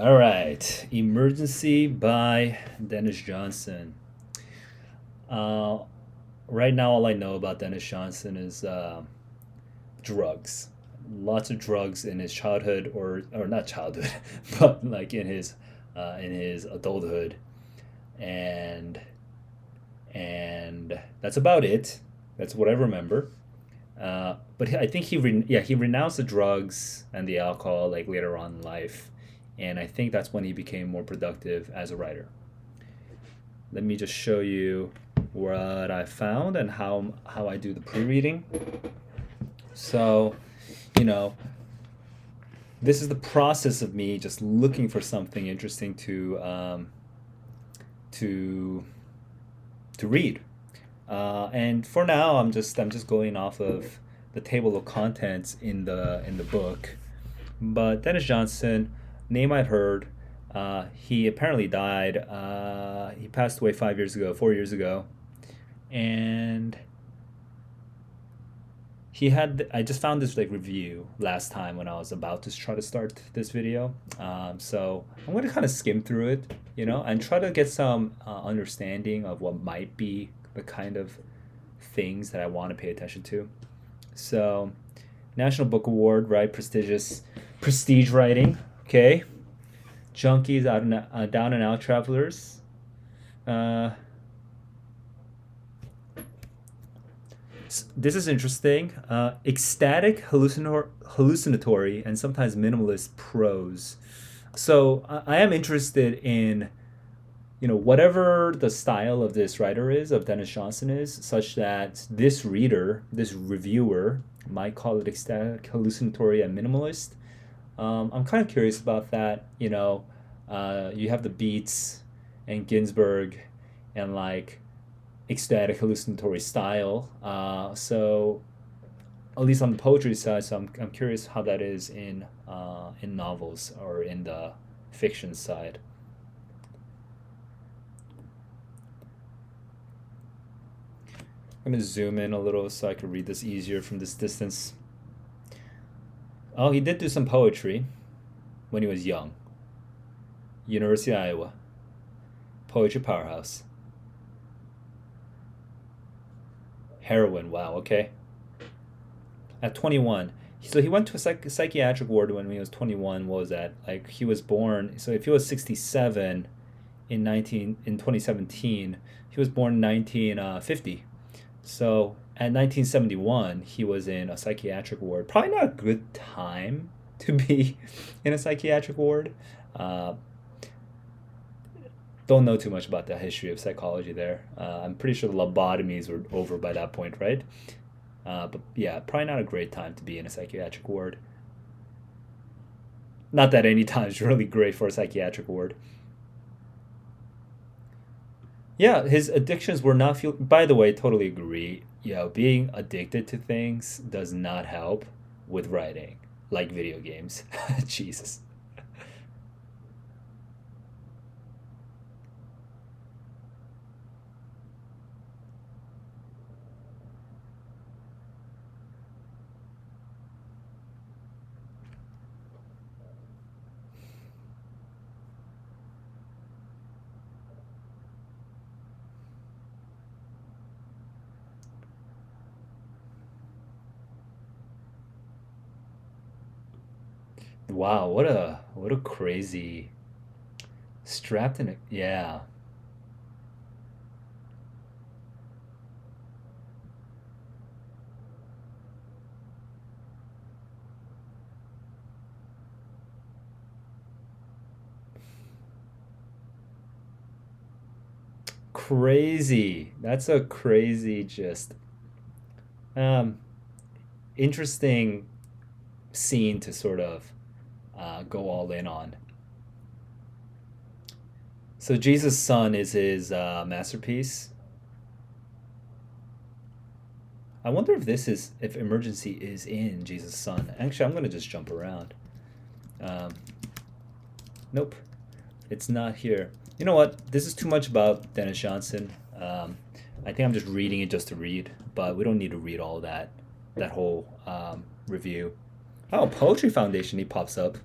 All right, Emergency by Dennis Johnson. Uh, right now, all I know about Dennis Johnson is drugs. Lots of drugs in his childhood, or not childhood, but like in his adulthood, and and that's about it. That's what I remember. But I think he renounced the drugs and the alcohol like later on in life, and I think that's when he became more productive as a writer. Let me just show you what I found and how I do the pre-reading. So, you know, this is the process of me just looking for something interesting to to read. And for now, I'm just going off of the table of contents in the book. But Dennis Johnson, name I'd heard. He apparently died. He passed away 5 years ago, 4 years ago, and he had. I just found this like review last time when I was about to try to start this video. So I'm going to kind of skim through it, and try to get some understanding of what might be the kind of things that I want to pay attention to. So, National Book Award, right? Prestigious, prestige writing. Okay, junkies, down and out travelers. Uh, this is interesting. Ecstatic, hallucinatory, and sometimes minimalist prose. So I am interested in whatever the style of this writer is, of Dennis Johnson is, such that this reader, this reviewer, might call it ecstatic, hallucinatory, and minimalist. I'm kind of curious about that. You have the Beats and Ginsberg and like ecstatic, hallucinatory style. So at least on the poetry side, so I'm curious how that is in novels or in the fiction side. I'm gonna zoom in a little so I can read this easier from this distance. Oh, he did do some poetry when he was young. University of Iowa, poetry powerhouse. Heroin, wow, okay. At 21, so he went to a psychiatric ward when he was 21. What was that? Like he was born. So if he was 67 in 2017, he was born in 1950. So at 1971, he was in a psychiatric ward. Probably not a good time to be in a psychiatric ward. Uh, don't know too much about the history of psychology there. I'm pretty sure the lobotomies were over by that point, right? But yeah, probably not a great time to be in a psychiatric ward. Not that any time is really great for a psychiatric ward. Yeah, his addictions were not feel. By the way, totally agree. Being addicted to things does not help with writing, like video games. Jesus. Wow, what a crazy strapped in a yeah. Crazy. That's a crazy just um interesting scene to sort of go all in on. So Jesus' Son is his masterpiece. I wonder if emergency is in Jesus' Son. Actually, I'm gonna just jump around. Um, nope, it's not here. You know what? This is too much about Dennis Johnson. I think I'm just reading it just to read, but we don't need to read all that whole review. Oh, Poetry Foundation. He pops up.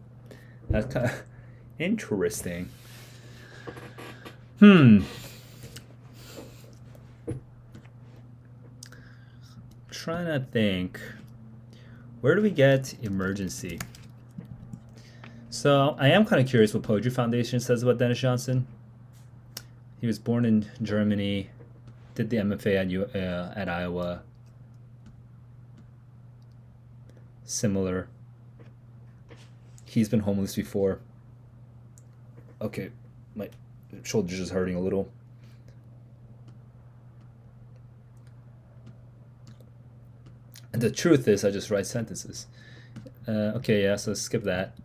That's kind of Interesting. Hmm. Trying to think. Where do we get emergency? So I am kind of curious what Poetry Foundation says about Dennis Johnson. He was born in Germany, did the MFA at Iowa. Similar. He's been homeless before. Okay, my shoulder's just hurting a little. And the truth is, I just write sentences. Okay, yeah, so skip that.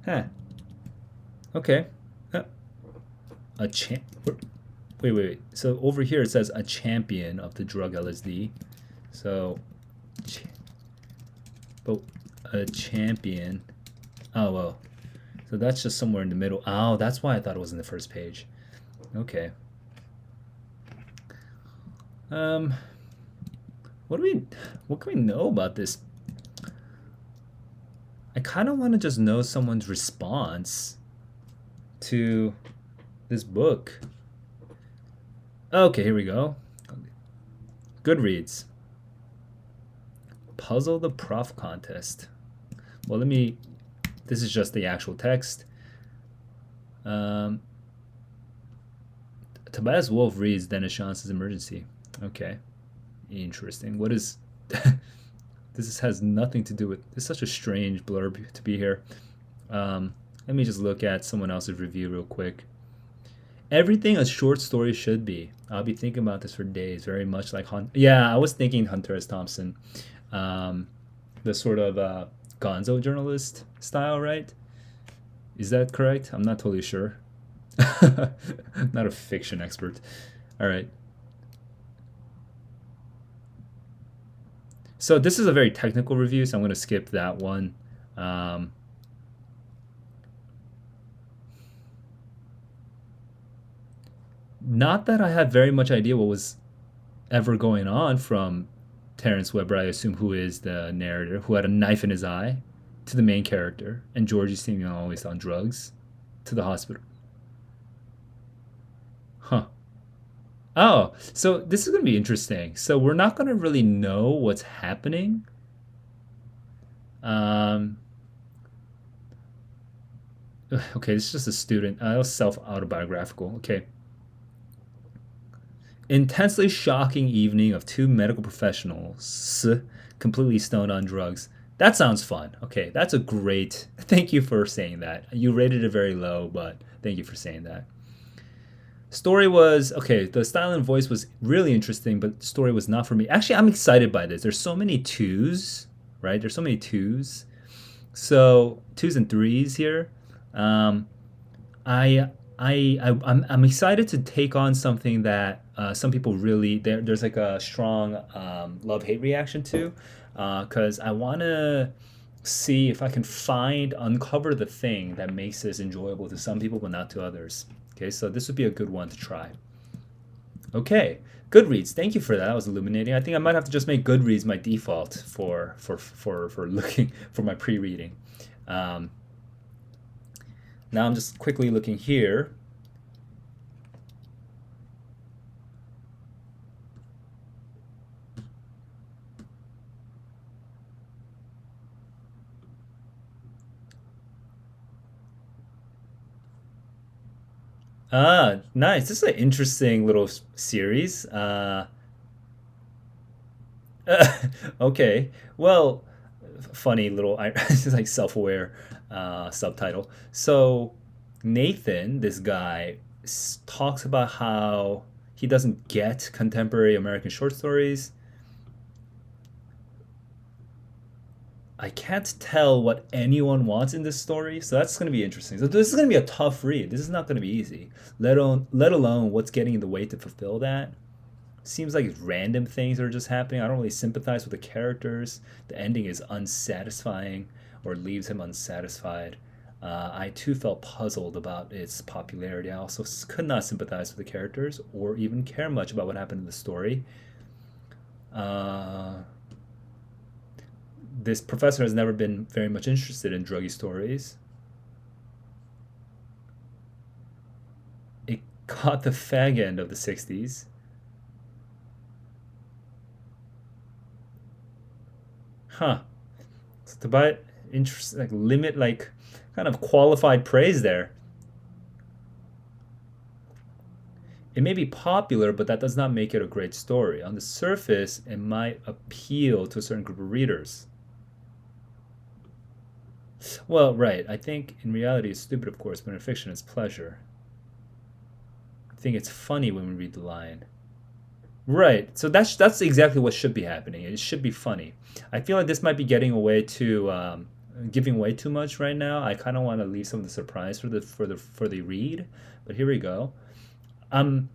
Huh. Okay. A champ. Wait. So over here it says a champion of the drug LSD. So, but a champion. Oh well. So that's just somewhere in the middle. Oh, that's why I thought it was in the first page. Okay. What can we know about this? I kind of want to just know someone's response to this book. Okay, here we go. Goodreads. Puzzle the Prof contest. Well, this is just the actual text. Tobias Wolff reads Dennis Johnson's Emergency. Okay. Interesting. What is... This has nothing to do with... It's such a strange blurb to be here. Let me just look at someone else's review real quick. Everything a short story should be. I'll be thinking about this for days. Very much like Hunter. Yeah, I was thinking Hunter S. Thompson. The sort of gonzo journalist style, right? Is that correct? I'm not totally sure. Not a fiction expert. All right. So this is a very technical review, so I'm going to skip that one. Not that I had very much idea what was ever going on from Terrence Webber, I assume, who is the narrator, who had a knife in his eye, to the main character, and Georgie seeming always on drugs, to the hospital. Huh. Oh, so this is going to be interesting. So we're not going to really know what's happening. Um, okay, this is just a student. That was self-autobiographical. Okay. Intensely shocking evening of two medical professionals completely stoned on drugs. That sounds fun. Okay, that's a great... Thank you for saying that. You rated it very low, but thank you for saying that. Story was... Okay, the style and voice was really interesting, but the story was not for me. Actually, I'm excited by this. There's so many twos, right? There's so many twos. So, twos and threes here. Um, I I'm excited to take on something that some people really there's like a strong love hate reaction to, because I want to see if I can uncover the thing that makes this enjoyable to some people but not to others. Okay, so this would be a good one to try. Okay, Goodreads. Thank you for that. That was illuminating. I think I might have to just make Goodreads my default for looking for my pre-reading. Um, Now I'm just quickly looking here. Ah, nice. This is an interesting little series. Okay. Well, funny little, it's like self-aware subtitle. So Nathan, this guy, talks about how he doesn't get contemporary American short stories. I can't tell what anyone wants in this story, so that's going to be interesting. So this is going to be a tough read. This is not going to be easy. Let alone what's getting in the way to fulfill that. Seems like random things are just happening. I don't really sympathize with the characters. The ending is unsatisfying or leaves him unsatisfied. I too felt puzzled about its popularity. I also could not sympathize with the characters or even care much about what happened in the story. Uh, this professor has never been very much interested in druggy stories. It caught the fag end of the 60s. Huh. So to buy interest, like limit, like kind of qualified praise there. It may be popular, but that does not make it a great story. On the surface, it might appeal to a certain group of readers. Well, right. I think in reality it's stupid, of course, but in fiction it's pleasure. I think it's funny when we read the line. Right. So that's exactly what should be happening. It should be funny. I feel like this might be getting away too, giving away too much right now. I kind of want to leave some of the surprise for the read, but here we go. Um,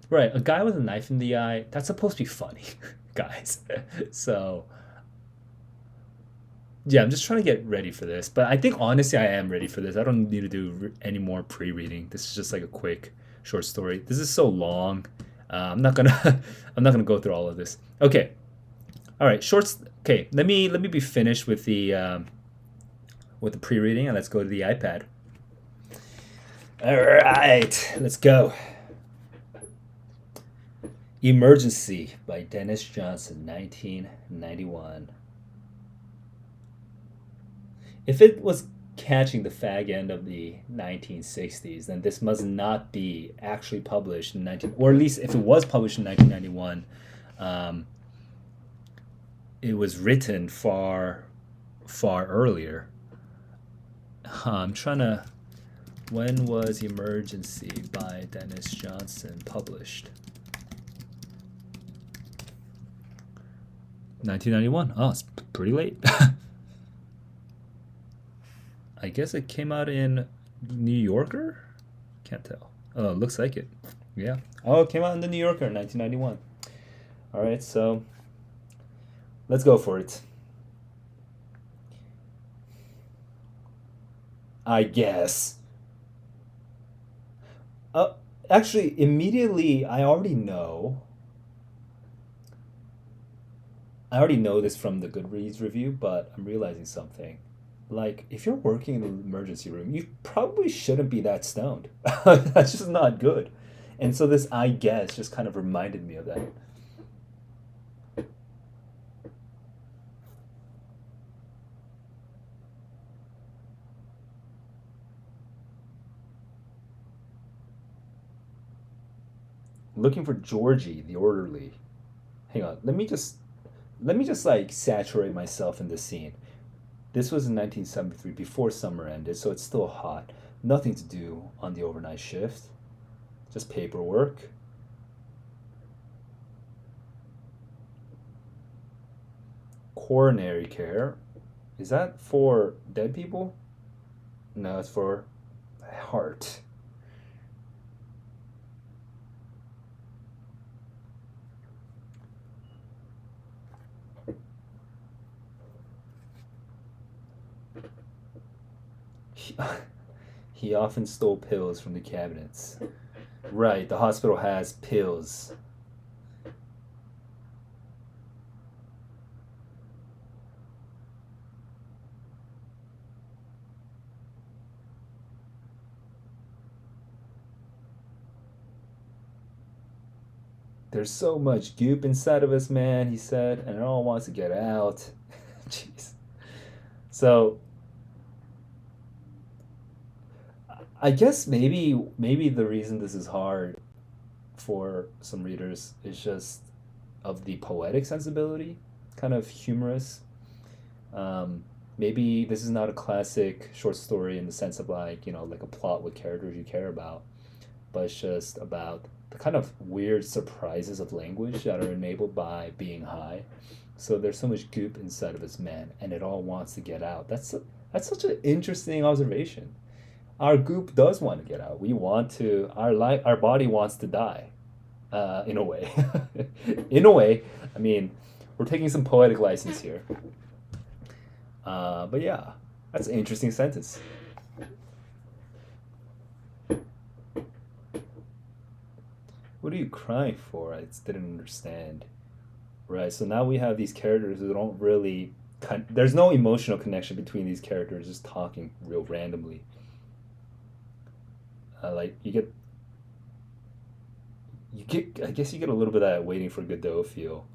right. A guy with a knife in the eye. That's supposed to be funny, guys. So yeah, I'm just trying to get ready for this. But I think honestly, I am ready for this. I don't need to do any more pre-reading. This is just like a quick short story. This is so long. I'm not gonna I'm not gonna go through all of this. Okay, all right, shorts. Okay, let me be finished with the pre-reading, and let's go to the iPad. All right, let's go. Emergency by Denis Johnson, 1991. If it was catching the fag end of the 1960s, then this must not be actually published in 19, or at least if it was published in 1991, um, it was written far, far earlier. I'm trying to. When was Emergency by Denis Johnson published? 1991. Oh, it's pretty late. I guess it came out in New Yorker? Can't tell. Oh, it looks like it. Yeah. Oh, it came out in the New Yorker in 1991. All right, so let's go for it. I guess. Uh, Actually, immediately, I already know this from the Goodreads review, but I'm realizing something. Like, if you're working in the emergency room, you probably shouldn't be that stoned. That's just not good. And so this I guess just kind of reminded me of that. Looking for Georgie, the orderly. Hang on, let me just like saturate myself in this scene. This was in 1973, before summer ended, so it's still hot. Nothing to do on the overnight shift, just paperwork. Coronary care. Is that for dead people? No, it's for heart. He, he often stole pills from the cabinets. Right, the hospital has pills. There's so much goop inside of us, man, he said, and it all wants to get out. Jeez. So I guess maybe the reason this is hard for some readers is just of the poetic sensibility, kind of humorous. Maybe this is not a classic short story in the sense of like, like a plot with characters you care about, but it's just about the kind of weird surprises of language that are enabled by being high. So there's so much goop inside of this man, and it all wants to get out. That's such an interesting observation. Our goop does want to get out. We want to. Our body wants to die. In a way, in a way. I mean, we're taking some poetic license here. But yeah, that's an interesting sentence. What are you crying for? I just didn't understand. Right. So now we have these characters who don't really there's no emotional connection between these characters just talking real randomly. Like I guess you get a little bit of that Waiting for Godot feel.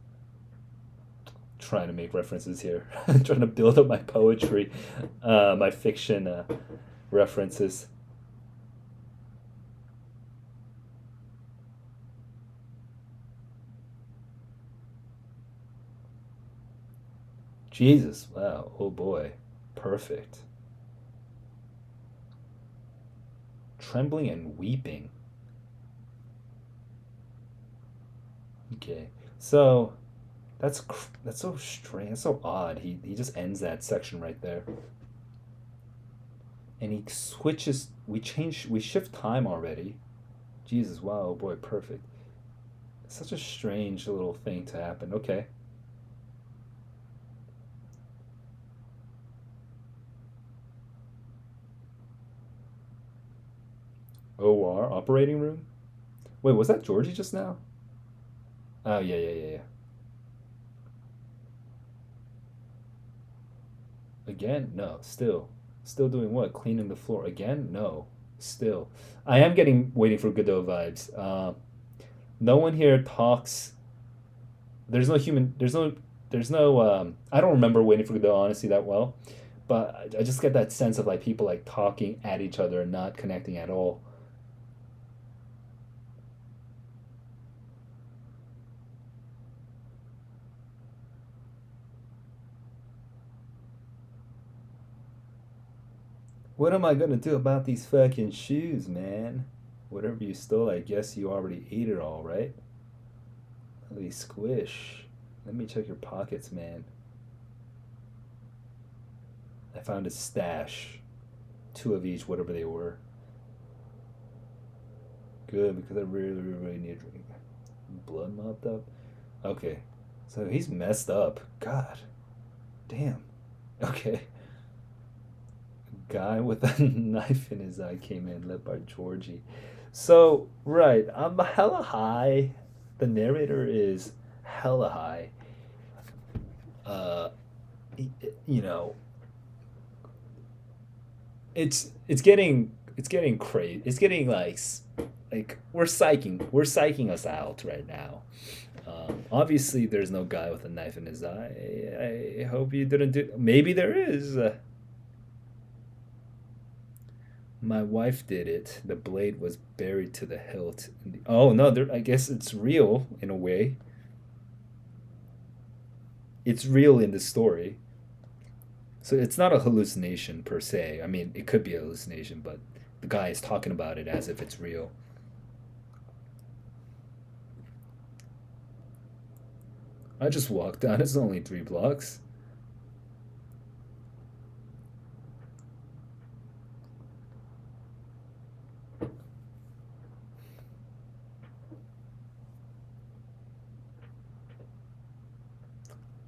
Trying to make references here, trying to build up my poetry, my fiction references. Jesus, wow, oh boy, perfect. Trembling and weeping. Okay, so that's so strange. That's so odd. He just ends that section right there, and he switches. We shift time already. Jesus, wow, oh boy, perfect. Such a strange little thing to happen. Okay. OR operating room. Wait, was that Georgie just now? Oh yeah, yeah, yeah, yeah. Again? No. Still doing what? Cleaning the floor again? No. Still. I am getting Waiting for Godot vibes. No one here talks. There's no human. There's no. I don't remember Waiting for Godot honestly that well, but I just get that sense of like people like talking at each other and not connecting at all. What am I gonna do about these fucking shoes, man? Whatever you stole, I guess you already ate it all, right? Holy squish. Let me check your pockets, man. I found a stash. Two of each, whatever they were. Good, because I really, really, really need a drink. Blood mopped up? Okay. So he's messed up. God. Damn. Okay. Guy with a knife in his eye came in, led by Georgie. So, right, I'm hella high. The narrator is hella high. Uh, you know, it's getting crazy. It's getting like we're psyching us out right now. Obviously, there's no guy with a knife in his eye. I hope you didn't do. Maybe there is. My wife did it. The blade was buried to the hilt. Oh no, there. I guess it's real in a way. It's real in the story. So it's not a hallucination per se. I mean, it could be a hallucination, but the guy is talking about it as if it's real. I just walked down. It's only 3 blocks.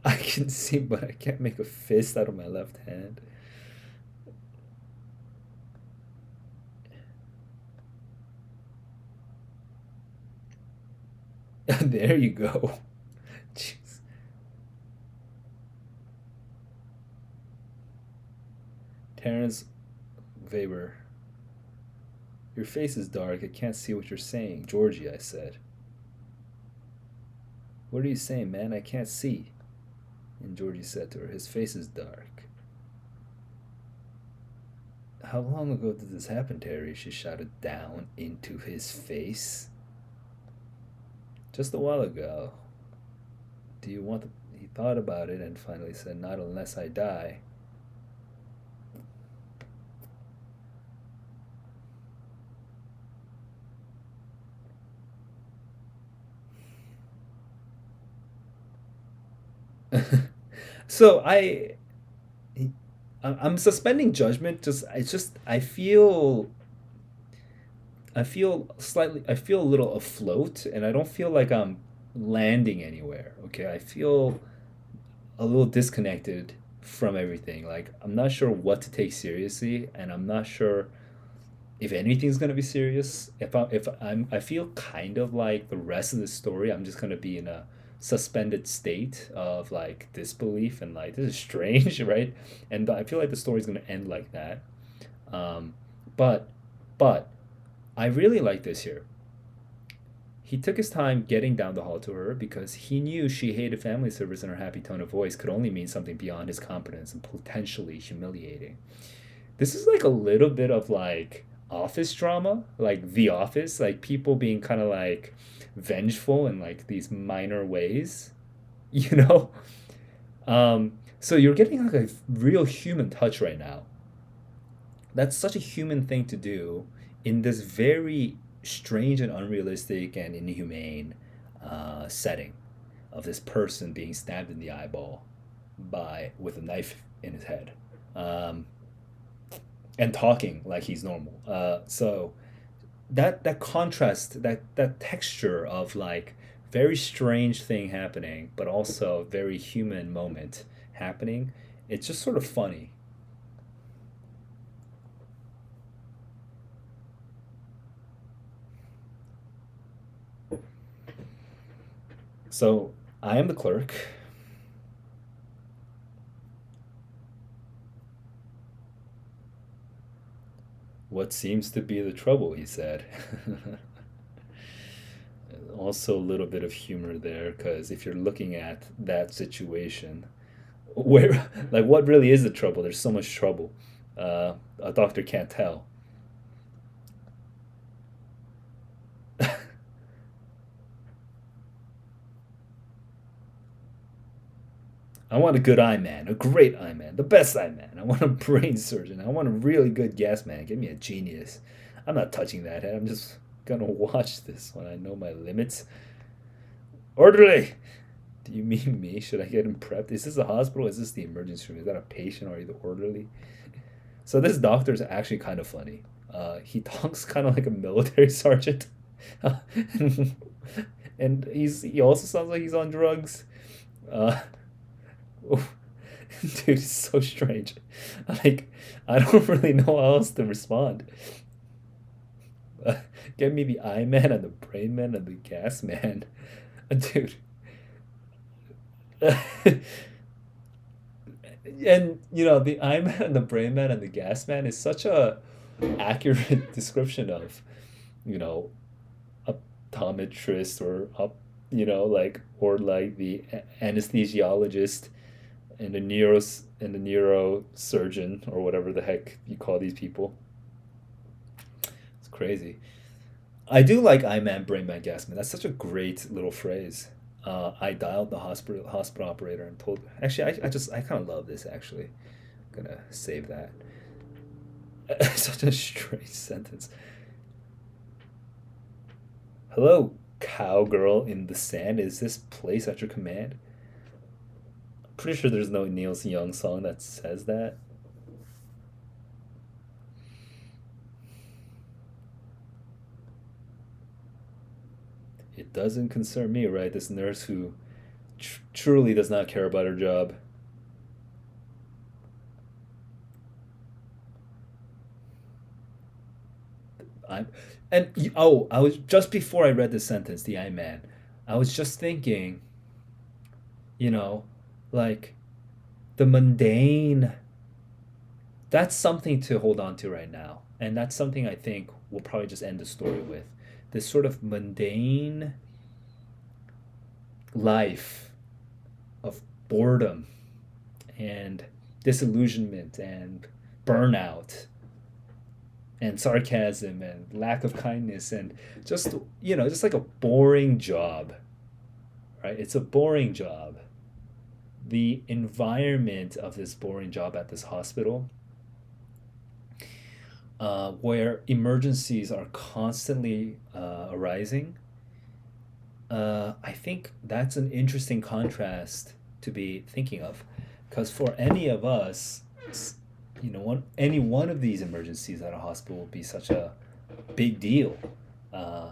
I can see, but I can't make a fist out of my left hand. There you go. Jeez. Terrence Weber, your face is dark. I can't see what you're saying. Georgie, I said. What are you saying, man? I can't see. And Georgie said to her, his face is dark. How long ago did this happen, Terry? She shouted down into his face. Just a while ago. Do you want the. He thought about it and finally said, not unless I die. So I'm suspending judgment. I feel a little afloat, and I don't feel like I'm landing anywhere. Okay, I feel a little disconnected from everything. Like I'm not sure what to take seriously, and I'm not sure if anything's gonna be serious. I feel kind of like the rest of the story, I'm just gonna be in a suspended state of like disbelief and like this is strange, right? And I feel like the story's gonna end like that. Um, but but I really like this here. He took his time getting down the hall to her because he knew she hated family service and her happy tone of voice could only mean something beyond his competence and potentially humiliating. This is like a little bit of like office drama, like The Office, like people being kind of like vengeful in like these minor ways, you know? So you're getting like a real human touch right now. That's such a human thing to do in this very strange and unrealistic and inhumane setting of this person being stabbed in the eyeball by with a knife in his head. Um, and talking like he's normal. So that contrast, that texture of like very strange thing happening, but also very human moment happening, it's just sort of funny. So I am the clerk. What seems to be the trouble, he said. Also, a little bit of humor there, because if you're looking at that situation, where, like, what really is the trouble? There's so much trouble. A doctor can't tell. I want a good eye man, a great eye man, the best eye man. I want a brain surgeon. I want a really good gas man. Give me a genius. I'm not touching that head. I'm just gonna watch this when I know my limits. Orderly! Do you mean me? Should I get him prepped? Is this a hospital? Is this the emergency room? Is that a patient? Or are you the orderly? So this doctor is actually kind of funny. He talks kind of like a military sergeant, and he also sounds like he's on drugs. Uh, dude, it's so strange. Like I don't really know how else to respond. Uh, Get me the eye man and the brain man and the gas man, dude. And the eye man and the brain man and the gas man is such a accurate description of you know optometrist or up like or like the anesthesiologist and the neurosurgeon or whatever the heck you call these people. It's crazy. I do like eye man, brain man, gas man. That's such a great little phrase. I dialed the hospital operator and told. Actually, I kind of love this. Actually, I'm gonna save that. Such a strange sentence. Hello, cowgirl in the sand. Is this place at your command? Pretty sure there's no Neil Young song that says that. It doesn't concern me, right? This nurse who truly does not care about her job. I'm, oh, I was just before I read this sentence, the I man. I was just thinking, you know, like the mundane. That's something to hold on to right now, and that's something I think we'll probably just end the story with. This sort of mundane life of boredom and disillusionment and burnout and sarcasm and lack of kindness and just like a boring job, right? It's a boring job. The environment of this boring job at this hospital, where emergencies are constantly arising, I think that's an interesting contrast to be thinking of, because for any of us, any one of these emergencies at a hospital would be such a big deal. Uh,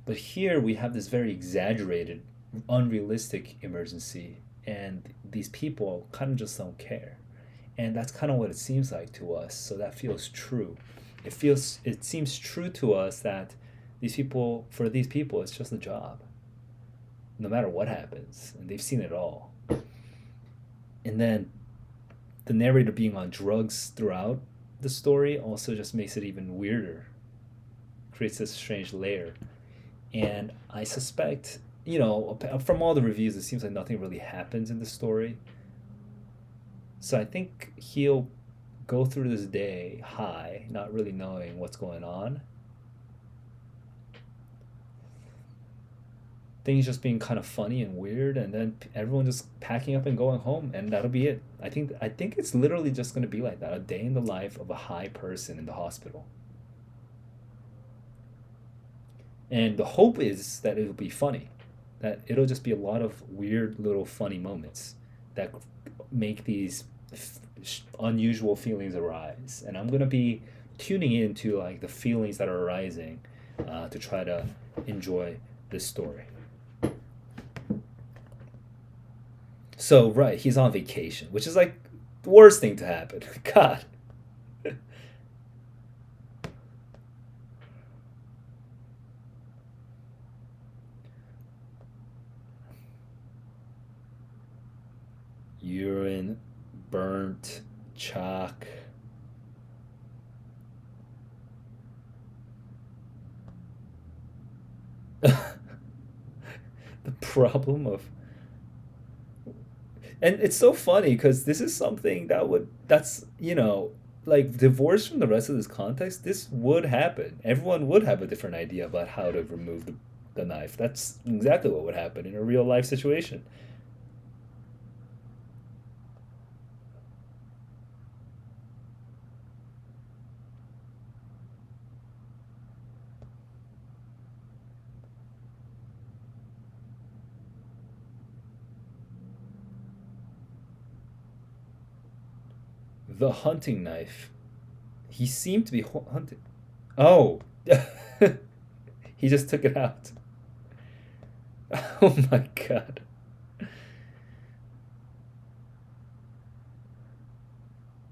but here we have this very exaggerated, unrealistic emergency, and these people kind of just don't care. And that's kind of what it seems like to us. So that feels true. It seems true to us that for these people, it's just a job. no matter what happens, and they've seen it all. And then the narrator being on drugs throughout the story also just makes it even weirder, creates this strange layer. And I suspect, from all the reviews, it seems like nothing really happens in the story. So I think he'll go through this day high, not really knowing what's going on. Things just being kind of funny and weird, and then everyone just packing up and going home, and that'll be it. I think it's literally just going to be like that, a day in the life of a high person in the hospital. And the hope is that it'll be funny, that it'll just be a lot of weird little funny moments that make these unusual feelings arise. And I'm going to be tuning into like the feelings that are arising to try to enjoy this story. So, right, he's on vacation, which is like the worst thing to happen. God. Urine, burnt, chalk. The problem of. And it's so funny because this is something like divorced from the rest of this context, this would happen. Everyone would have a different idea about how to remove the knife. That's exactly what would happen in a real life situation. The hunting knife. He seemed to be hunting. Oh, he just took it out. Oh my god.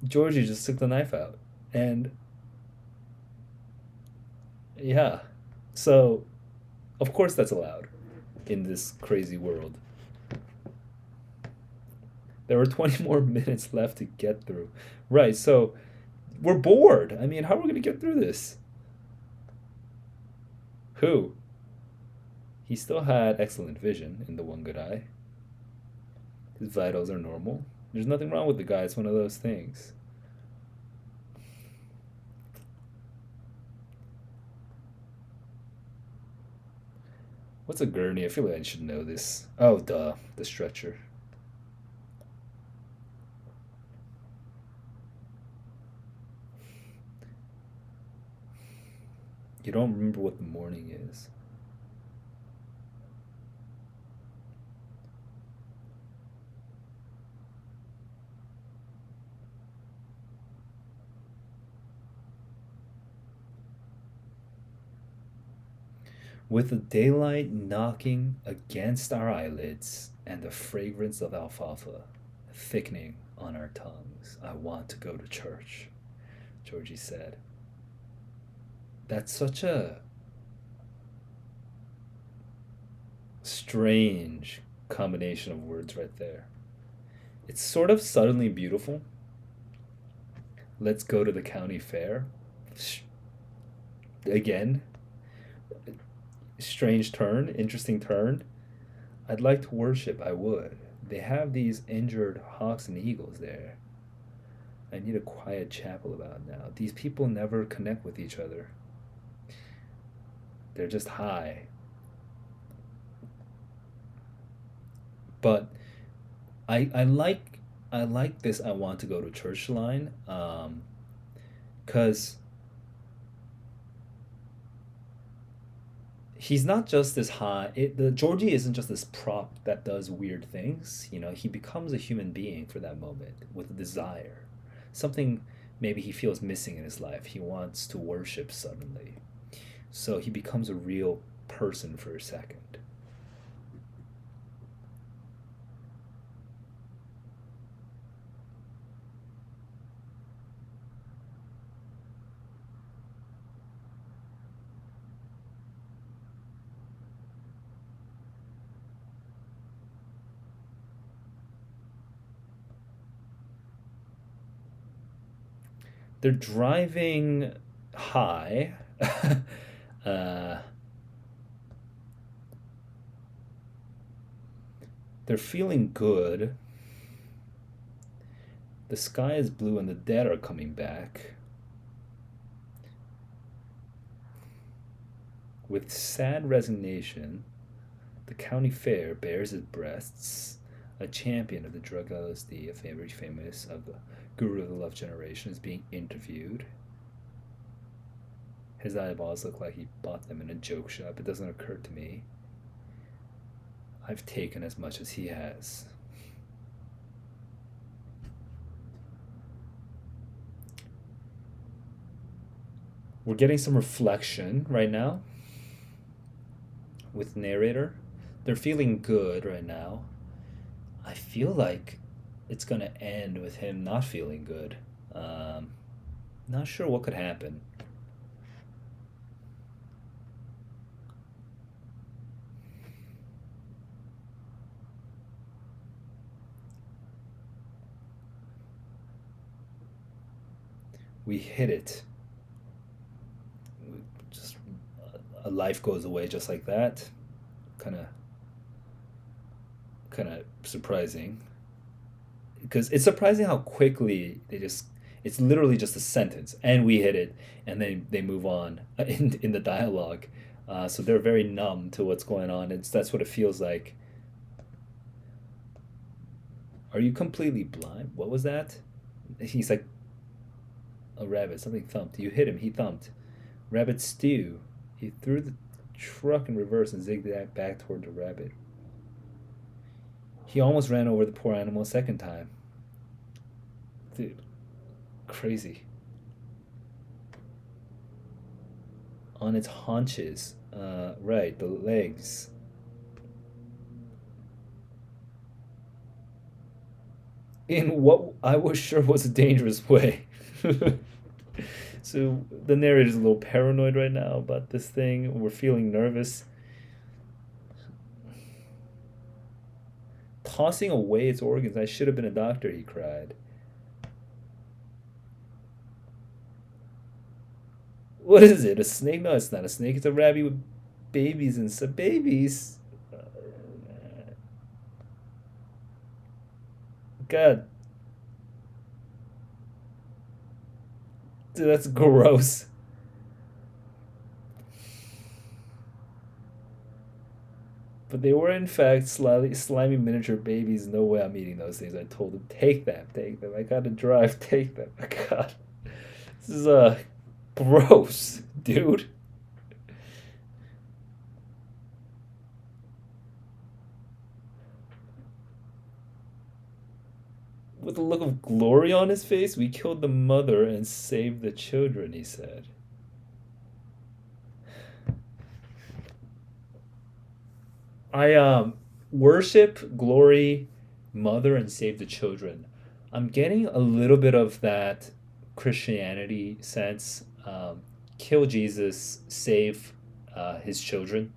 Georgie just took the knife out. And yeah. So, of course, that's allowed in this crazy world. There were 20 more minutes left to get through. Right, so we're bored. I mean, how are we going to get through this? Who? He still had excellent vision in the one good eye. His vitals are normal. There's nothing wrong with the guy. It's one of those things. What's a gurney? I feel like I should know this. Oh, duh. The stretcher. You don't remember what the morning is. With the daylight knocking against our eyelids and the fragrance of alfalfa thickening on our tongues, I want to go to church, Georgie said. That's such a strange combination of words right there. It's sort of suddenly beautiful. Let's go to the county fair. Again, strange turn, interesting turn. I'd like to worship, I would. They have these injured hawks and eagles there. I need a quiet chapel about now. These people never connect with each other. They're just high. But I like this I want to go to church line cuz he's not just this high. The Georgie isn't just this prop that does weird things. He becomes a human being for that moment with a desire, something maybe he feels missing in his life. He wants to worship suddenly, so he becomes a real person for a second. They're driving high. uh, they're feeling good. The sky is blue and the dead are coming back. With sad resignation, the county fair bares its breasts. A champion of the drug LSD, a very famous of the guru of the love generation, is being interviewed. His eyeballs look like he bought them in a joke shop. It doesn't occur to me. I've taken as much as he has. We're getting some reflection right now with narrator. They're feeling good right now. I feel like it's gonna end with him not feeling good. Um, Not sure what could happen. We hit it. Just a life goes away just like that. Kind of, kind of surprising. Because it's surprising how quickly they just. It's literally just a sentence, and we hit it, and then they move on in the dialogue. So they're very numb to what's going on. That's what it feels like. Are you completely blind? What was that? He's like a rabbit. Something thumped. You hit him. He thumped. Rabbit stew. He threw the truck in reverse and zigzagged back toward the rabbit. He almost ran over the poor animal a second time. Dude, crazy. On its haunches. Right, the legs. In what I was sure was a dangerous way. So the narrator's a little paranoid right now about this thing. We're feeling nervous. Tossing away its organs. I should have been a doctor, he cried. What is it? A snake? No, it's not a snake. It's a rabbit with babies and some babies. God, dude, that's gross. But they were in fact slimy miniature babies. No way I'm eating those things. I told him, take them, take them. I gotta drive, take them. God, this is gross, dude. With a look of glory on his face, we killed the mother and saved the children, he said. I worship, glory, mother, and save the children. I'm getting a little bit of that Christianity sense. Kill Jesus, save his children.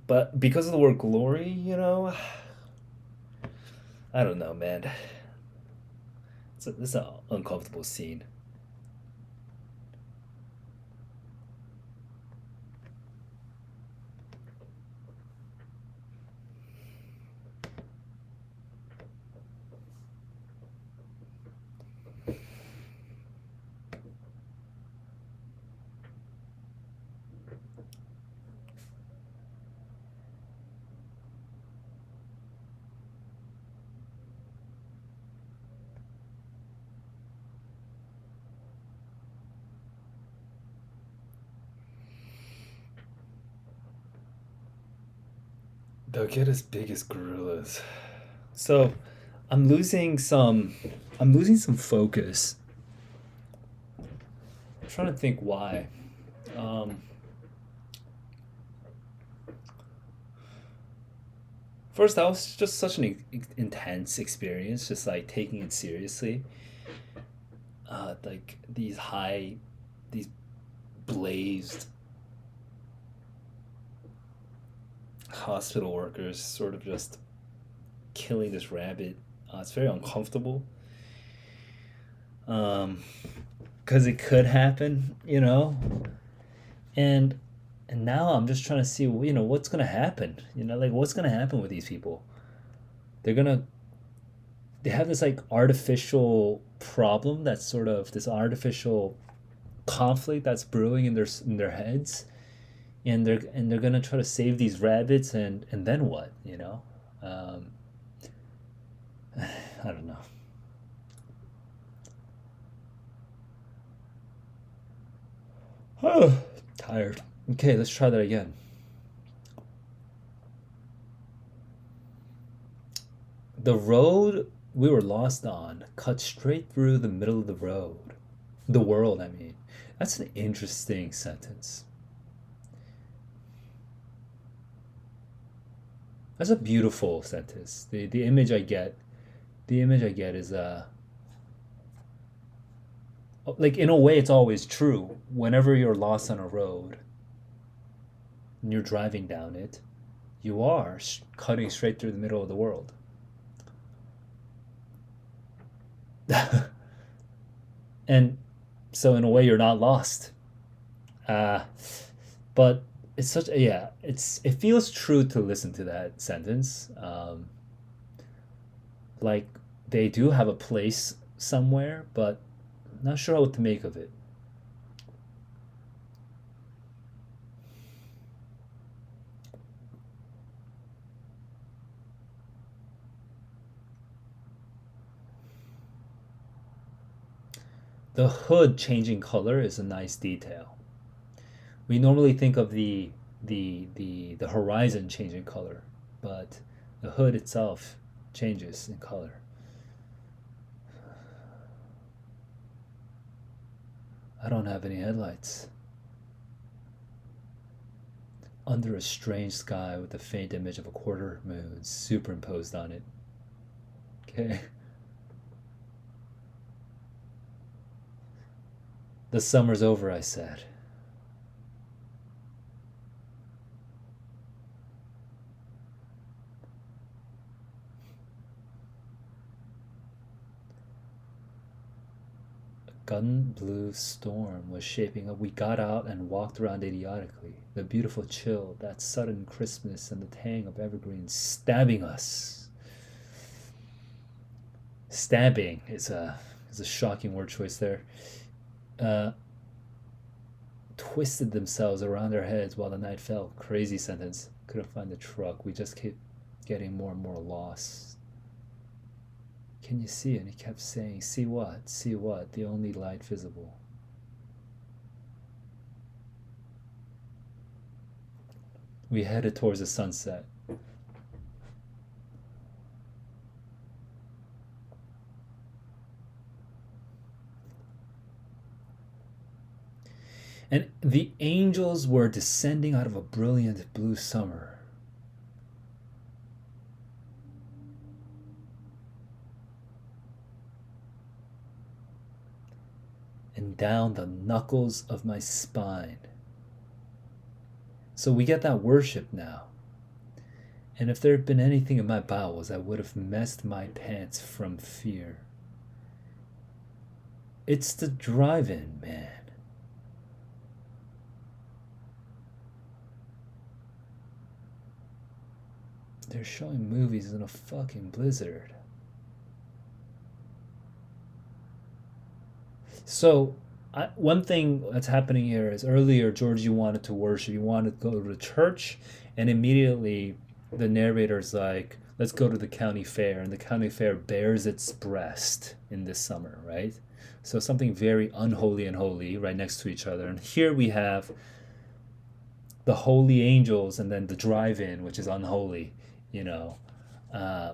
But because of the word glory, I don't know, man. This is an uncomfortable scene. They'll get as big as gorillas. So, I'm losing some. I'm losing some focus. I'm trying to think why. Um, First, that was just such an intense experience, just like taking it seriously. Like these blazed hospital workers sort of just killing this rabbit. It's very uncomfortable. um, because it could happen, and and now I'm just trying to see, what's gonna happen, like what's gonna happen with these people. They're gonna they have this like artificial problem, that's sort of this artificial conflict that's brewing in their heads, and they're gonna try to save these rabbits, and then what, um, I don't know. Oh, tired. Okay, let's try that again. The road we were lost on cut straight through the middle of the road. The world, I mean. That's an interesting sentence. That's a beautiful sentence. The image I get is like in a way it's always true. Whenever you're lost on a road and you're driving down it, you are cutting straight through the middle of the world. And so in a way you're not lost. Uh, but it's such a, yeah, it feels true to listen to that sentence. Like they do have a place somewhere, but not sure what to make of it. The hood changing color is a nice detail. We normally think of the horizon changing color, but the hood itself changes in color. I don't have any headlights. Under a strange sky with a faint image of a quarter moon superimposed on it. Okay. The summer's over, I said. A gun blue storm was shaping up. We got out and walked around idiotically. The beautiful chill, that sudden crispness, and the tang of evergreens stabbing us. Stabbing is a shocking word choice there. Uh, Twisted themselves around our heads while the night fell. Crazy sentence. Couldn't find the truck. We just kept getting more and more lost. Can you see? And he kept saying, see what? See what? The only light visible. We headed towards the sunset. And the angels were descending out of a brilliant blue summer. And down the knuckles of my spine. So we get that worship now. And if there had been anything in my bowels, I would have messed my pants from fear. It's the drive-in, man. They're showing movies in a fucking blizzard. So, one thing that's happening here is earlier Georgie wanted to worship, he wanted to go to church, and immediately the narrator's like, let's go to the county fair, and the county fair bears its breast in this summer, right? So, something very unholy and holy right next to each other. And here we have the holy angels and then the drive in, which is unholy, you know. Uh,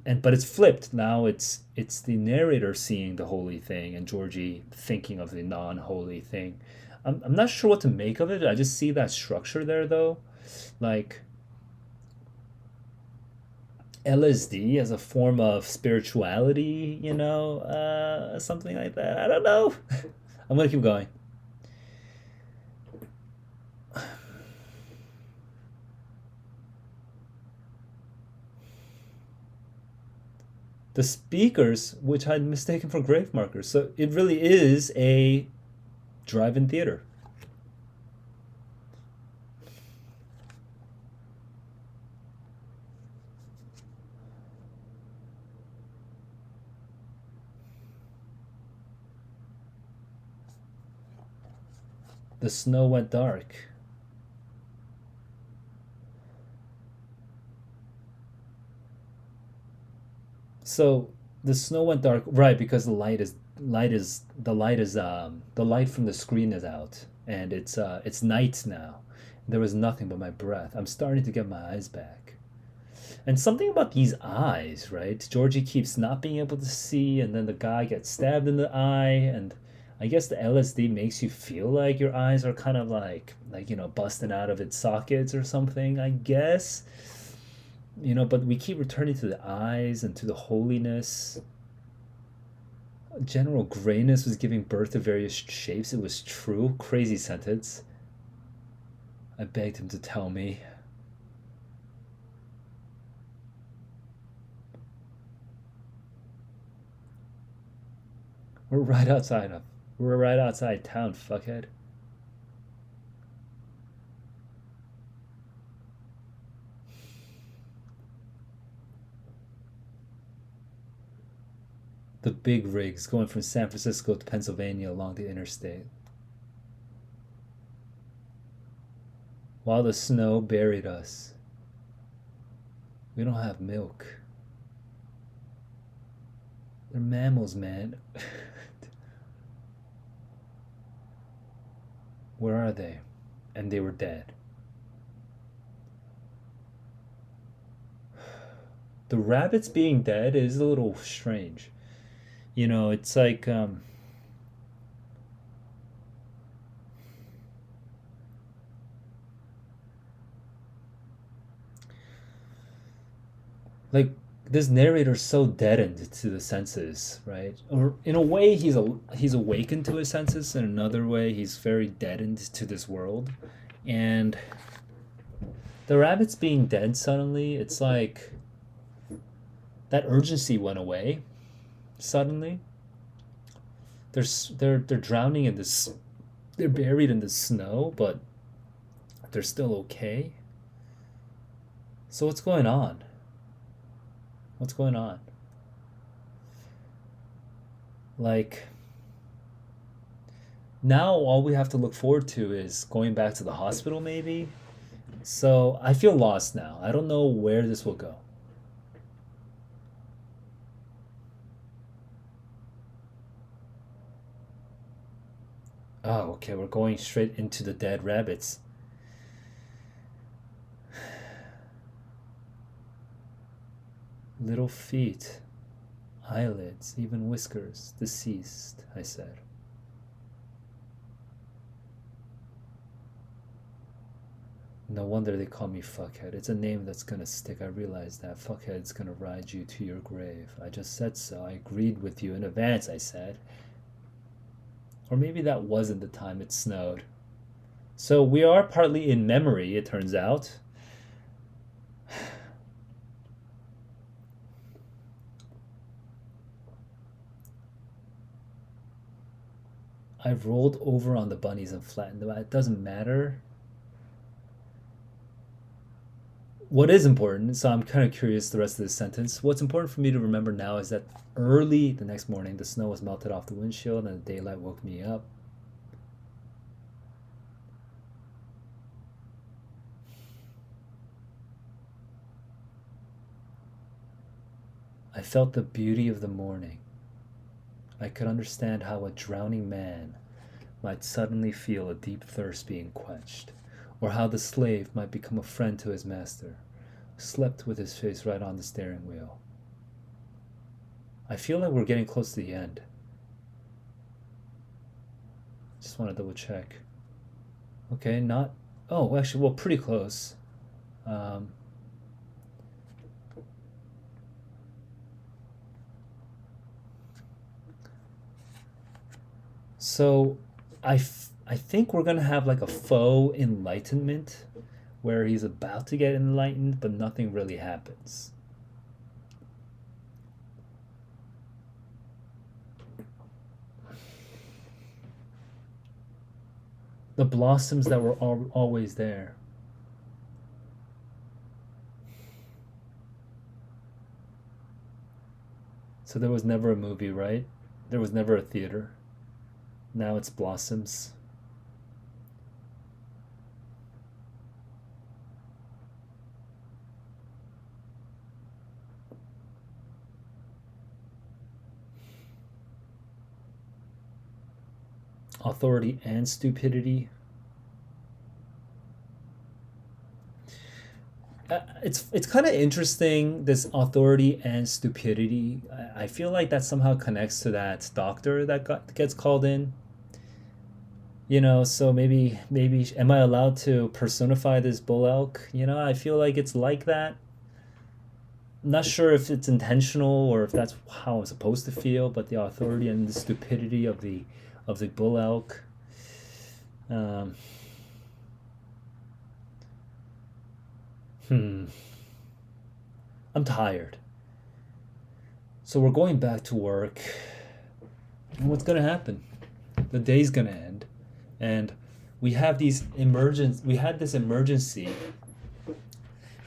and but it's flipped now. It's the narrator seeing the holy thing and Georgie thinking of the non-holy thing. I'm not sure what to make of it. I just see that structure there though, like LSD as a form of spirituality, something like that. I don't know. I'm gonna keep going. The speakers, which I'd mistaken for grave markers. So it really is a drive-in theater. The snow went dark. So the snow went dark, right? Because the light from the screen is out, and it's night now. There was nothing but my breath. I'm starting to get my eyes back. And something about these eyes, right? Georgie keeps not being able to see, and then the guy gets stabbed in the eye, and I guess the LSD makes you feel like your eyes are kind of busting out of its sockets or something, I guess. But we keep returning to the eyes and to the holiness. General grayness was giving birth to various shapes. It was true. Crazy sentence. I begged him to tell me. We're right outside of. We're right outside town, fuckhead. The big rigs going from San Francisco to Pennsylvania along the interstate. While the snow buried us. We don't have milk. They're mammals, man. Where are they? And they were dead. The rabbits being dead is a little strange. It's like this narrator's so deadened to the senses, right? Or in a way, he's awakened to his senses. In another way, he's very deadened to this world. And the rabbits being dead suddenly, it's like that urgency went away suddenly. They're drowning in this. They're buried in the snow, but they're still okay. So what's going on? What's going on? Like, now all we have to look forward to is going back to the hospital, maybe. So I feel lost now. I don't know where this will go. Oh, okay, we're going straight into the dead rabbits. Little feet, eyelids, even whiskers, deceased, I said. No wonder they call me fuckhead. It's a name that's gonna stick. I realize that. Fuckhead's gonna ride you to your grave. I just said so. I agreed with you in advance, I said. Or maybe that wasn't the time it snowed. So we are partly in memory, it turns out. I've rolled over on the bunnies and flattened them. It doesn't matter. What is important, so I'm kind of curious the rest of this sentence. What's important for me to remember now is that early the next morning, the snow was melted off the windshield and the daylight woke me up. I felt the beauty of the morning. I could understand how a drowning man might suddenly feel a deep thirst being quenched, or how the slave might become a friend to his master, who slept with his face right on the steering wheel. I feel like we're getting close to the end. Just want to double check. Okay, not. Oh, actually, well, pretty close. Um, so I think we're gonna have like a faux enlightenment where he's about to get enlightened, but nothing really happens. The blossoms that were always there. So there was never a movie, right? There was never a theater. Now it's blossoms. Authority and stupidity. It's kind of interesting, this authority and stupidity. I feel like that somehow connects to that doctor that gets called in. So maybe am I allowed to personify this bull elk? I feel like it's like that. I'm not sure if it's intentional or if that's how I'm supposed to feel, but the authority and the stupidity of the bull elk. Um, hmm. I'm tired. So we're going back to work. And what's gonna happen? The day's gonna end, and we had this emergency.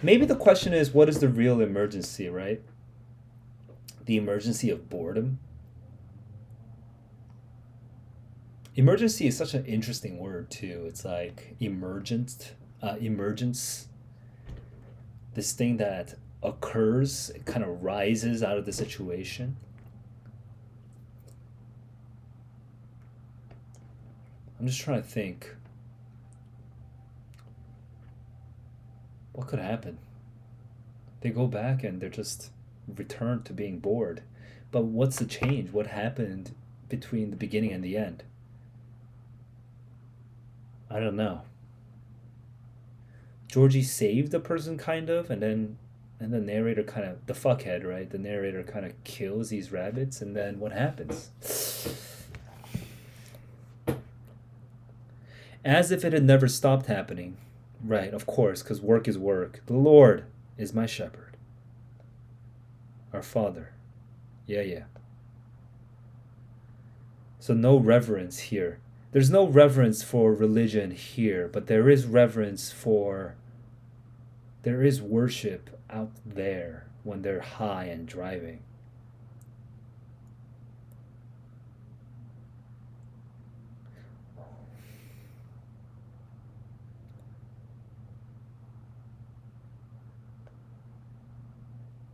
Maybe the question is, what is the real emergency, right? The emergency of boredom. Emergency is such an interesting word too. It's like emergence. This thing that occurs, it kind of rises out of the situation. I'm just trying to think. What could happen? They go back and they're just returned to being bored. But what's the change? What happened between the beginning and the end? I don't know. Georgie saved the person kind of, and the narrator kind of, the fuckhead, right? The narrator kind of kills these rabbits, and then what happens? As if it had never stopped happening. Right, of course, because work is work. The Lord is my shepherd. Our Father. Yeah, yeah. So no reverence here. There's no reverence for religion here, but there is worship out there when they're high and driving.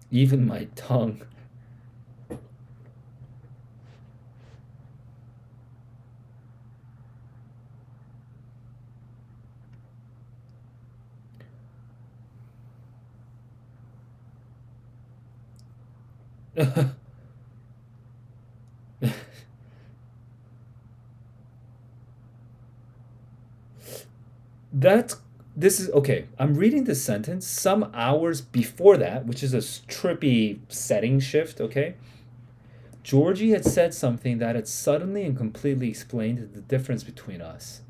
Even my tongue. That's this is okay. I'm reading this sentence some hours before that, which is a trippy setting shift, okay? Georgie had said something that had suddenly and completely explained the difference between us.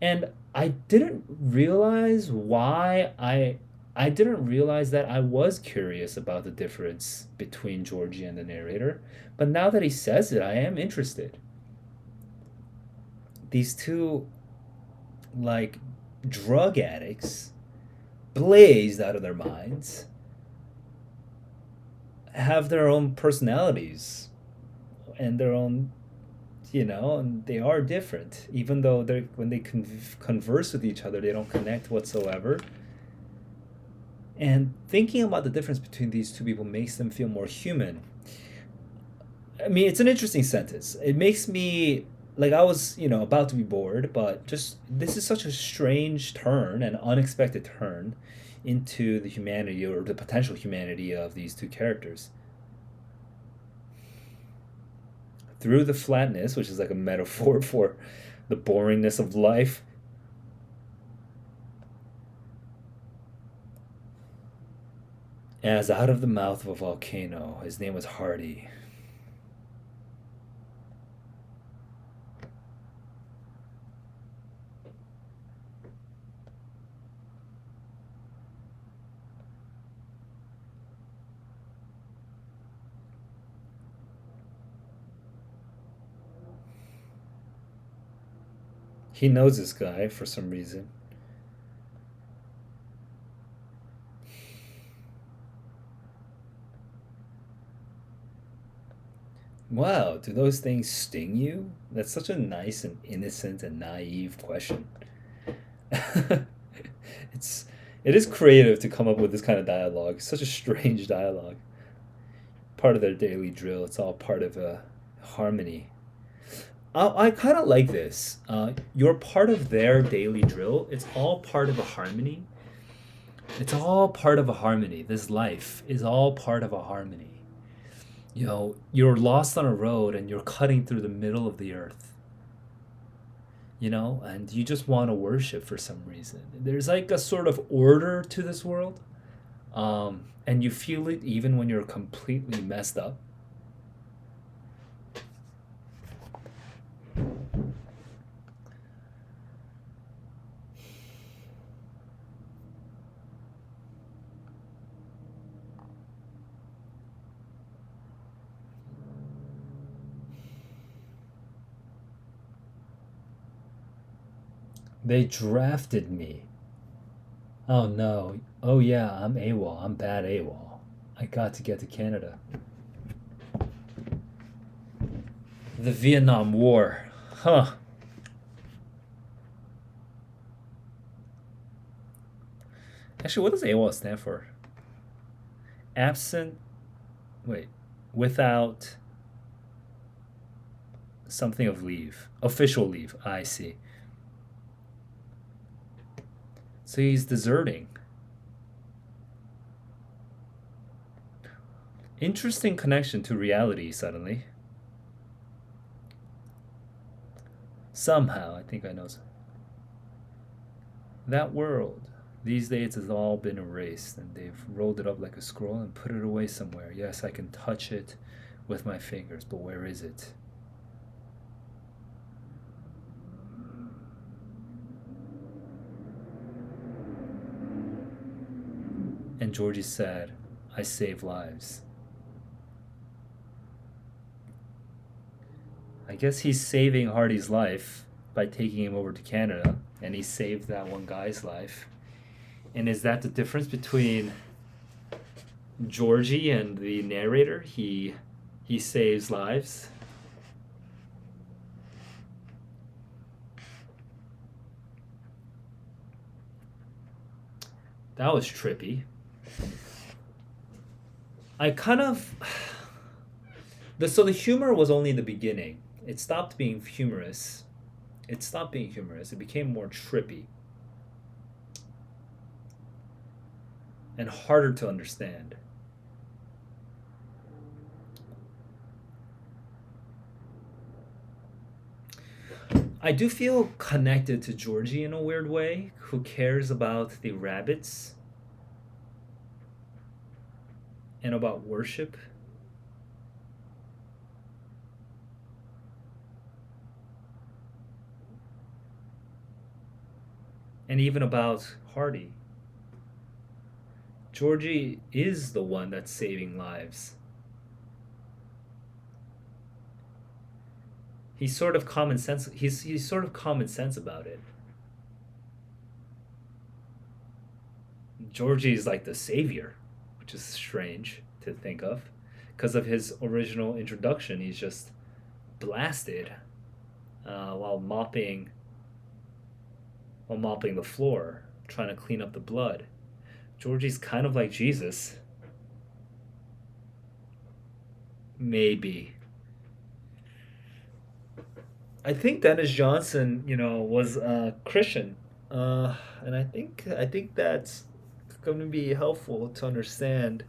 And I didn't realize that I was curious about the difference between Georgie and the narrator. But now that he says it, I am interested. These two, like, drug addicts blazed out of their minds have their own personalities and their own, and they are different, even though when they converse with each other, they don't connect whatsoever. And thinking about the difference between these two people makes them feel more human. I mean, it's an interesting sentence. It makes me, like, I was, about to be bored, but just this is such a strange turn, an unexpected turn into the humanity or the potential humanity of these two characters. Through the flatness, which is like a metaphor for the boringness of life. As out of the mouth of a volcano, his name was Hardy. He knows this guy for some reason. Wow, do those things sting you? That's such a nice and innocent and naive question. it's it is creative to come up with this kind of dialogue. It's such a strange dialogue. Part of their daily drill. It's all part of a harmony. I kind of like this. You're part of their daily drill. It's all part of a harmony. It's all part of a harmony. This life is all part of a harmony. You're lost on a road and you're cutting through the middle of the earth, and you just want to worship for some reason. There's like a sort of order to this world, and you feel it even when you're completely messed up. They drafted me. Oh no. Oh yeah, I'm AWOL. I'm bad AWOL. I got to get to Canada. The Vietnam War. Huh. Actually, what does AWOL stand for? Absent. Wait. Without something of leave. Official leave. I see. So he's deserting. Interesting connection to reality suddenly. Somehow, I think I know. That world, these days has all been erased and they've rolled it up like a scroll and put it away somewhere. Yes, I can touch it with my fingers, but where is it? And Georgie said, I save lives. I guess he's saving Hardy's life by taking him over to Canada, and he saved that one guy's life. And is that the difference between Georgie and the narrator? He saves lives. That was trippy. I kind of the humor was only the beginning. It stopped being humorous. It became more trippy and harder to understand. I do feel connected to Georgie in a weird way, who cares about the rabbits and about worship. And even about Hardy. Georgie is the one that's saving lives. He's sort of common sense. He's sort of common sense about it. Georgie is like the savior, which is strange to think of. Because of his original introduction, he's just blasted while mopping the floor, trying to clean up the blood. Georgie's kind of like Jesus. Maybe. I think Dennis Johnson, was a Christian, and I think that's going to be helpful to understand.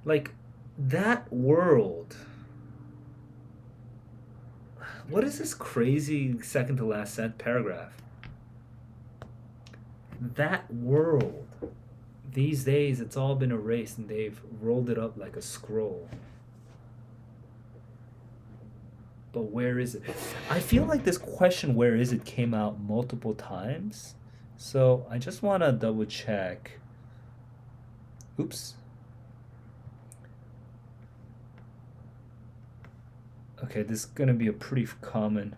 Like that world. What is this crazy second to last paragraph? That world. These days, it's all been erased and they've rolled it up like a scroll. But where is it? I feel like this question, where is it, came out multiple times. So I just want to double check. Oops. Okay, this is gonna be a pretty common.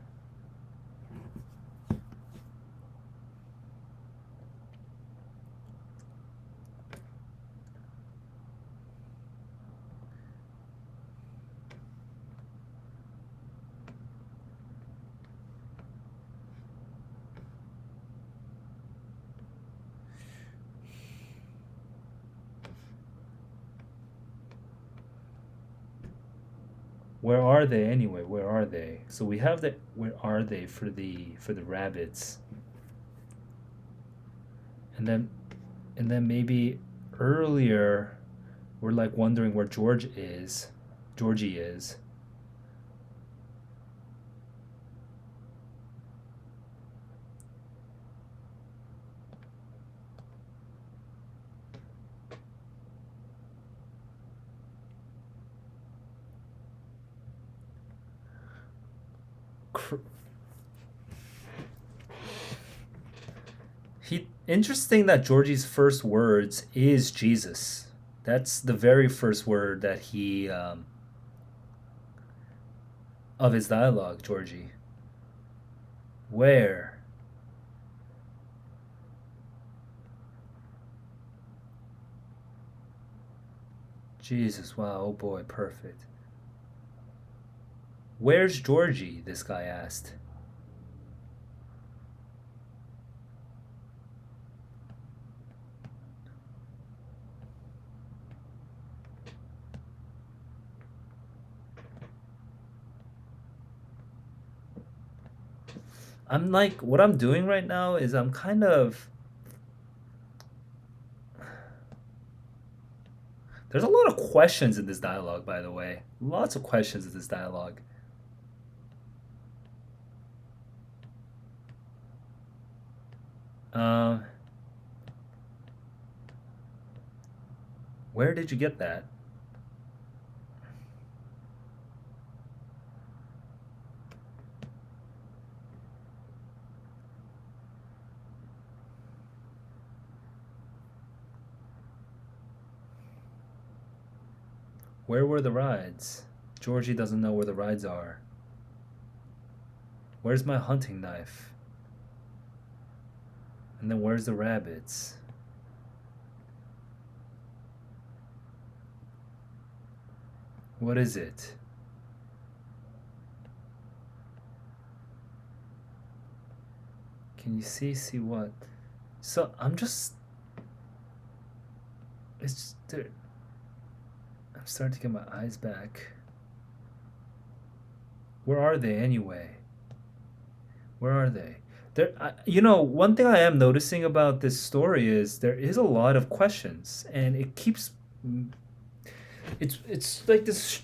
Where are they anyway? Where are they? So we have the where are they for the rabbits, and then maybe earlier we're like wondering where Georgie is. Cr- He interesting that Georgie's first words is Jesus. That's the very first word that he of his dialogue, Georgie. Where? Jesus, wow, oh boy, perfect. Where's Georgie? This guy asked. I'm like, what I'm doing right now is I'm kind of. There's a lot of questions in this dialogue, by the way. Lots of questions in this dialogue. Um, where did you get that? Where were the rides? Georgie doesn't know where the rides are. Where's my hunting knife? And then where's the rabbits? What is it? Can you see? See what? So I'm just. It's just. I'm starting to get my eyes back. Where are they anyway? Where are they? There, one thing I am noticing about this story is there is a lot of questions, and it keeps. It's like this.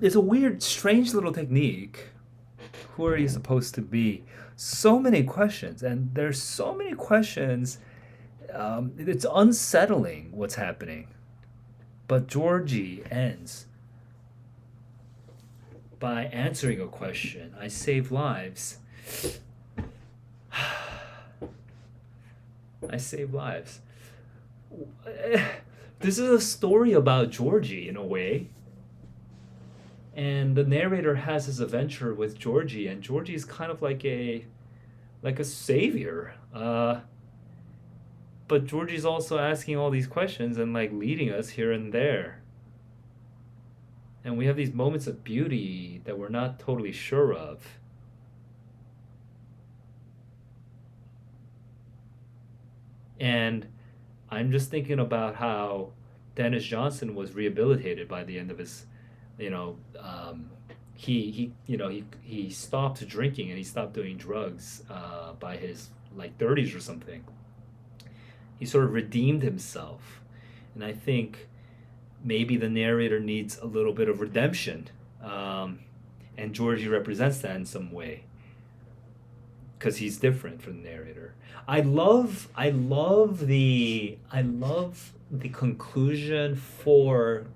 It's a weird, strange little technique. Who are you supposed to be? So many questions, and there's so many questions. It's unsettling what's happening. But Georgie ends by answering a question. I save lives. I save lives. This is a story about Georgie in a way. And the narrator has his adventure with Georgie, and Georgie is kind of like a savior. But Georgie's also asking all these questions and like leading us here and there. And we have these moments of beauty that we're not totally sure of. And I'm just thinking about how Dennis Johnson was rehabilitated by the end of his, you know, he stopped drinking and he stopped doing drugs by his like 30s or something. He sort of redeemed himself, and I think maybe the narrator needs a little bit of redemption, um, and Georgie represents that in some way because he's different from the narrator. I love the conclusion for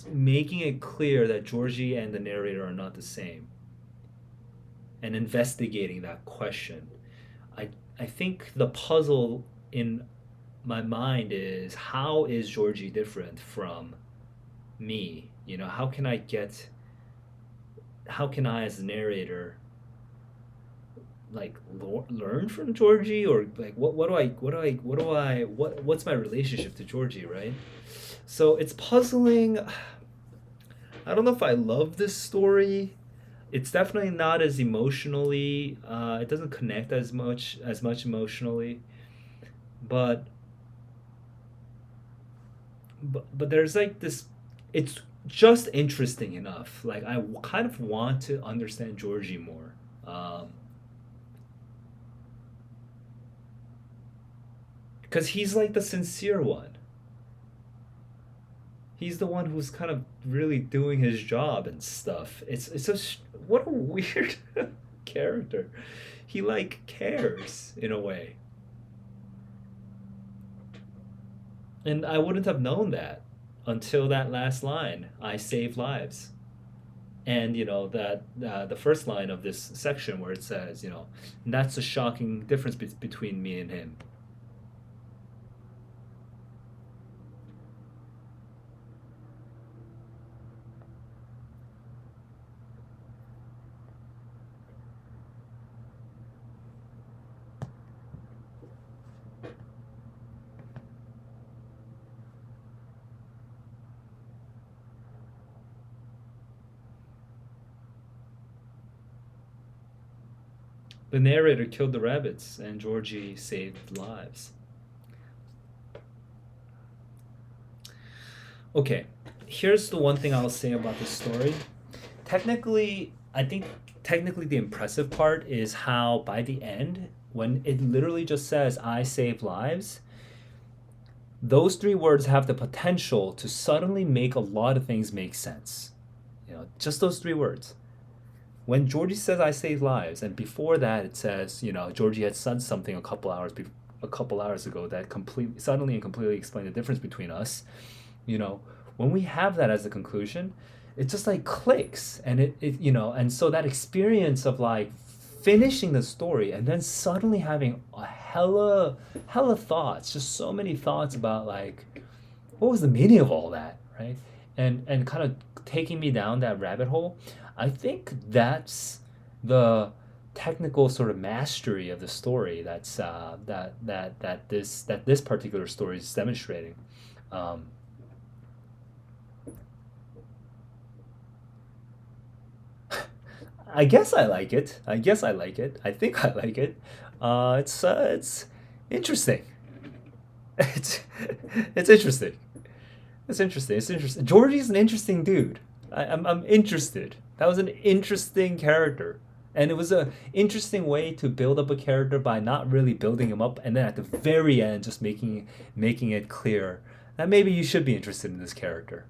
making it clear that Georgie and the narrator are not the same, and investigating that question. I I think the puzzle in my mind is how is Georgie different from me? How can I get how can I as a narrator like learn from Georgie, or like what's my relationship to Georgie, right? So it's puzzling. I don't know if I love this story. It's definitely not as emotionally. It doesn't connect as much emotionally, but but there's like this. It's just interesting enough. Like kind of want to understand Georgie more. Because he's like the sincere one. He's the one who's kind of really doing his job and stuff. It's just what a weird character. He like cares in a way, and I wouldn't have known that until that last line. I save lives, and that the first line of this section where it says, that's a shocking difference between me and him. The narrator killed the rabbits, and Georgie saved lives. Okay, here's the one thing I'll say about this story. Technically, I think technically the impressive part is how by the end, when it literally just says I save lives, those three words have the potential to suddenly make a lot of things make sense. Just those three words. When Georgie says I save lives, and before that it says, Georgie had said something a couple hours ago that suddenly and completely explained the difference between us. When we have that as a conclusion, it just like clicks, and and so that experience of like finishing the story and then suddenly having a hella thoughts, just so many thoughts about like what was the meaning of all that, right? And kind of taking me down that rabbit hole. I think that's the technical sort of mastery of the story that this particular story is demonstrating. Um, I guess I like it. I guess I like it. I think I like it. It's interesting. It's it's interesting. It's interesting. It's interesting. Georgie's an interesting dude. I'm interested. That was an interesting character. And it was a interesting way to build up a character by not really building him up, and then at the very end just making it clear that maybe you should be interested in this character.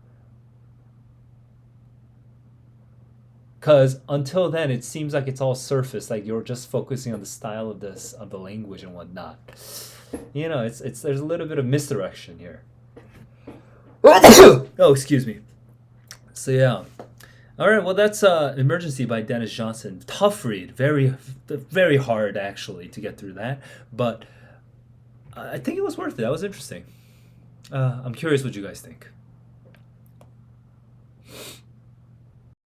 Because until then, it seems like it's all surface, like you're just focusing on the style of the language and whatnot. It's there's a little bit of misdirection here. Oh, excuse me. So yeah. All right, well that's Emergency by Denis Johnson. Tough read, very very hard actually to get through that, but I think it was worth it. That was interesting. I'm curious what you guys think.